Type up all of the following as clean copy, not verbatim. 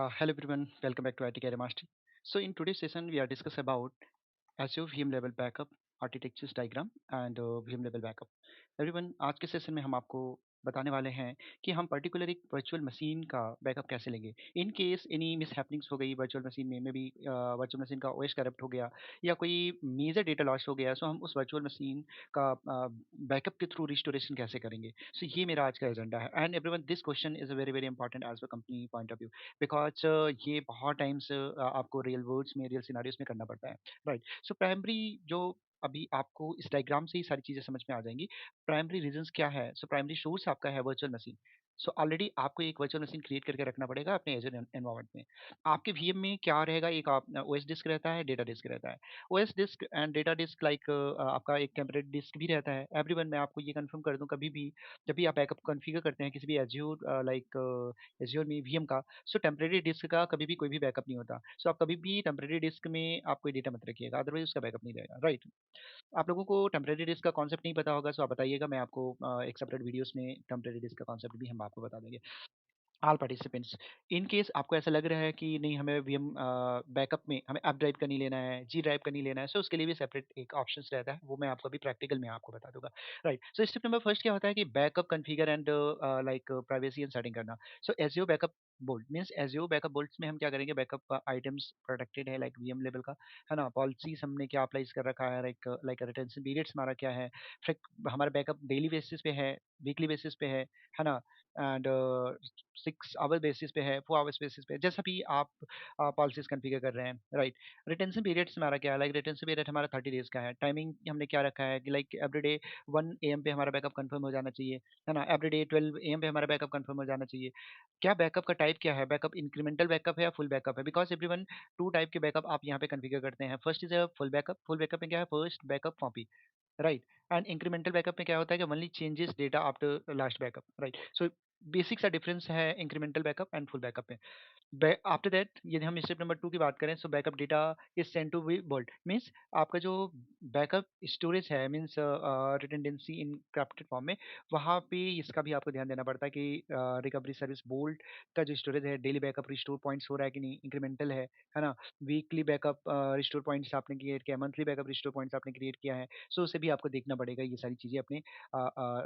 Hello everyone, welcome back to IT Career Mastery. So in today's session, we are discuss about Azure VM level backup architectures diagram and VM level backup. Everyone आज के session में हम आपको बताने वाले हैं कि हम पर्टिकुलर एक वर्चुअल मशीन का बैकअप कैसे लेंगे in case any miss happenings हो गई वर्चुअल मशीन में मे बी वर्चुअल मशीन का ओएस करप्ट हो गया या कोई मेजर डेटा लॉस हो गया सो हम उस वर्चुअल मशीन का बैकअप के थ्रू रिस्टोरेशन कैसे करेंगे सो ये मेरा आज का एजेंडा है and everyone this question is very very important as a company point of view because ये बहुत टाइम्स आपको रियल वर्ड्स में रियल सिनारियोस में करना पड़ता है राइट सो प्राइमरी जो अभी आपको इस डायग्राम से ही सारी चीजें समझ में आ जाएंगी प्राइमरी रीजंस क्या है सो प्राइमरी सोर्स आपका है वर्चुअल मशीन सो ऑलरेडी आपको एक वर्चुअल मशीन क्रिएट करके रखना पड़ेगा अपने एजर एनवायरनमेंट में आपके वीएम में क्या रहेगा एक ओएस डिस्क रहता है डेटा डिस्क रहता है OS disk and data disk like आपका एक टेम्परेरी डिस्क भी रहता है एवरीवन मैं आपको ये कंफर्म कर दूं कभी भी जब भी आप बैकअप कॉन्फ़िगर करते हैं किसी भी एज्योर लाइक एज्योर में वीएम का सो टेम्परेरी डिस्क का कभी भी कोई भी बैकअप नहीं होता सो आप कभी भी टेम्परेरी डिस्क में आप कोई डेटा मत रखिएगा अदरवाइज उसका बैकअप नहीं रहेगा राइट आप लोगों को टेम्परेरी डिस्क का कॉन्सेप्ट नहीं पता होगा सो आप बताइएगा मैं आपको एक सेपरेट वीडियोस में टेम्परेरी डिस्क का कॉन्सेप्ट भी हम आपको बता देंगे ऑल पार्टिसिपेंट्स इन केस आपको ऐसा लग रहा है कि नहीं हमें वीएम बैकअप में हमें अप ड्राइव का नहीं लेना है जी ड्राइव का नहीं लेना है सो उसके लिए भी सेपरेट एक ऑप्शन रहता है वो मैं आपको अभी प्रैक्टिकल में आपको बता दूंगा right so step number first क्या होता है कि backup configure and like privacy and setting करना so Azure backup vault means Azure backup vaults में हम क्या करेंगे बैकअप आइटम्स प्रोटेक्टेड है लाइक वीएम लेवल का है ना पॉलिसीज हमने क्या अप्लाई कर रखा है लाइक लाइक रिटेंशन पीरियड्स हमारा क्या है फिर हमारा बैकअप डेली बेसिस पे है वीकली बेसिस पे है ना एंड 6 आवर बेसिस पे है 4 आवर्स बेसिस पे जैसा भी आप पॉलिसीज कॉन्फ़िगर कर रहे हैं राइट रिटेंशन पीरियड्स हमारा क्या है लाइक रिटेंशन पीरियड हमारा 30 डेज का है टाइमिंग हमने क्या रखा है कि लाइक एवरीडे 1 AM पे हमारा बैकअप कंफर्म हो जाना चाहिए है ना एवरीडे 12 AM पे हमारा बैकअप कंफर्म हो जाना चाहिए क्या बैकअप का टाइप क्या है बैकअप इंक्रीमेंटल बैकअप है या फुल बैकअप है बिकॉज एवरीवन टू टाइप के बैकअप आप यहाँ पे कॉन्फ़िगर करते हैं फर्स्ट इज फुल बैकअप में क्या है first backup copy right and incremental backup में क्या होता है कि only changes data after last backup right so basic सा डिफरेंस है incremental backup and full backup में आफ्टर दैट यदि हम स्टेप नंबर 2 की बात करें so backup data is send to vault means आपका जो बैकअप स्टोरेज है means redundancy encrypted form में वहाँ पे इसका भी आपको ध्यान देना पड़ता है कि रिकवरी सर्विस बोल्ट का जो स्टोरेज है डेली बैकअप रिस्टोर पॉइंट्स हो रहा है कि नहीं इंक्रीमेंटल है ना वीकली बैकअप रिस्टोर पॉइंट्स आपने क्रिएट किया मंथली बैकअप रिस्टोर पॉइंट्स आपने क्रिएट किया है सो उसे भी आपको देखना पड़ेगा ये सारी चीज़ें अपने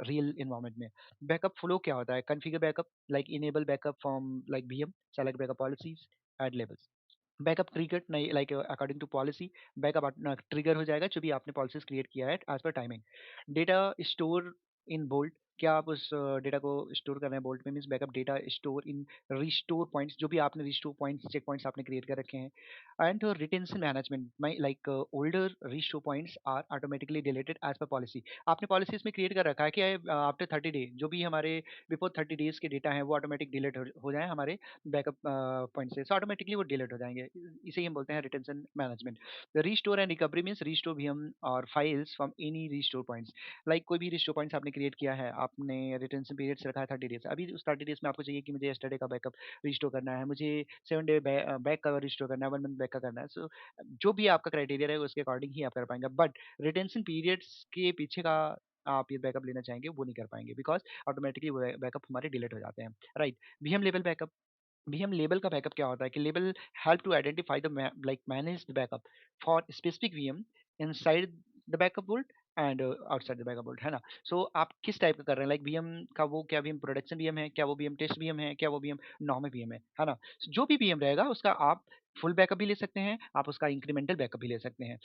रियल इन्वायरमेंट में बैकअप फ्लो क्या होता है configure backup like enable backup from like VM select backup policies add labels backup trigger नहीं like according to policy backup trigger हो जाएगा जो भी आपने पॉलिसीज क्रिएट किया है as per timing data store in vault क्या आप उस डेटा को स्टोर कर रहे हैं बोल्ट में means backup data store in restore points जो भी आपने रिस्टोर पॉइंट्स चेक पॉइंट्स आपने क्रिएट कर रखे हैं and retention management my like older restore points are automatically deleted as per policy आपने पॉलिसीज में क्रिएट कर रखा है कि आफ्टर 30 डे जो भी हमारे बिफोर 30 डेज के डेटा है वो ऑटोमेटिक डिलीट हो जाए हमारे बैकअप पॉइंट से सो ऑटोमेटिकली वो डिलीट हो जाएंगे इसे ही हम बोलते हैं retention management restore and recovery means restore V M और files from any restore points like कोई भी रीस्टोर पॉइंट्स आपने क्रिएट किया है आपने रिटेंशन पीरियड से रखा है 30 डेज अभी उस 30 डेज में आपको चाहिए कि मुझे यस्टरडे का बैकअप रिस्टोर करना है मुझे 7 डे बैक का रिस्टोर करना है 1 मंथ बैक का करना है सो जो भी आपका क्राइटेरिया है उसके अकॉर्डिंग ही आप कर पाएंगे बट रिटेंशन पीरियड्स के पीछे का आप ये बैकअप लेना चाहेंगे वो नहीं कर पाएंगे बिकॉज ऑटोमेटिकली बैकअप हमारे डिलीट हो जाते हैं right VM level backup VM label का बैकअप क्या होता है कि label help to identify the like manage the backup for specific VM inside the backup vault and outside the backup vault है ना सो आप किस टाइप का कर रहे हैं लाइक वीएम का वो क्या वीएम प्रोडक्शन वीएम है क्या वो वीएम टेस्ट वीएम है क्या वो वीएम नॉर्मल वीएम है ना जो भी वीएम रहेगा उसका आप फुल बैकअप भी ले सकते हैं आप उसका इंक्रीमेंटल बैकअप भी ले सकते हैं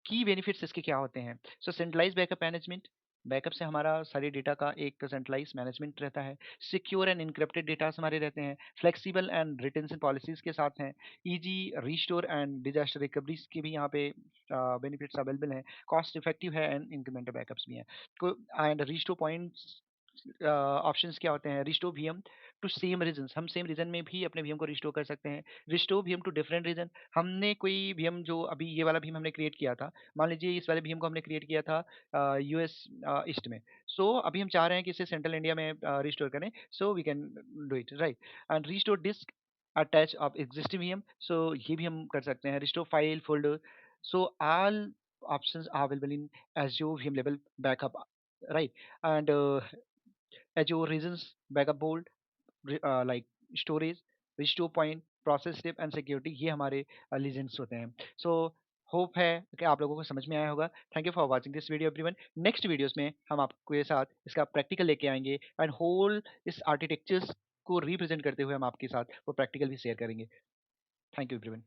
की बेनिफिट्स इसके क्या होते हैं सो सेंट्रलाइज बैकअप मैनेजमेंट बैकअप से हमारा सारे डेटा का एक सेंट्रलाइज मैनेजमेंट रहता है सिक्योर एंड इनक्रिप्टेड डेटा हमारे रहते हैं फ्लेक्सिबल एंड रिटेंशन पॉलिसीज के साथ हैं easy restore and disaster recoveries के भी यहाँ पे बेनिफिट्स अवेलेबल हैं कॉस्ट इफेक्टिव है एंड इंक्रीमेंटल बैकअप्स भी हैं एंड रीस्टोर पॉइंट्स ऑप्शंस क्या होते हैं restore VM to same region हम सेम रीजन में भी अपने वीएम को रिस्टोर कर सकते हैं restore VM to different region हमने कोई वीएम जो अभी ये वाला वीएम हमने क्रिएट किया था मान लीजिए इस वाले वीएम को हमने क्रिएट किया था यूएस ईस्ट में सो अभी हम चाह रहे हैं कि इसे सेंट्रल इंडिया में रिस्टोर करें so we can do it right and restore disk attach of existing VM so ये भी हम कर सकते हैं restore file folder so all options are available in Azure VM level backup right and Azure regions backup bold like storage restore point, process step and security, ये हमारे legends होते हैं। सो होप है कि आप लोगों को समझ में आया होगा। Thank you for watching this video everyone. Next videos में हम आपके साथ इसका प्रैक्टिकल लेके आएंगे एंड होल इस आर्किटेक्चर्स को रिप्रेजेंट करते हुए हम आपके साथ वो प्रैक्टिकल भी शेयर करेंगे। Thank you everyone.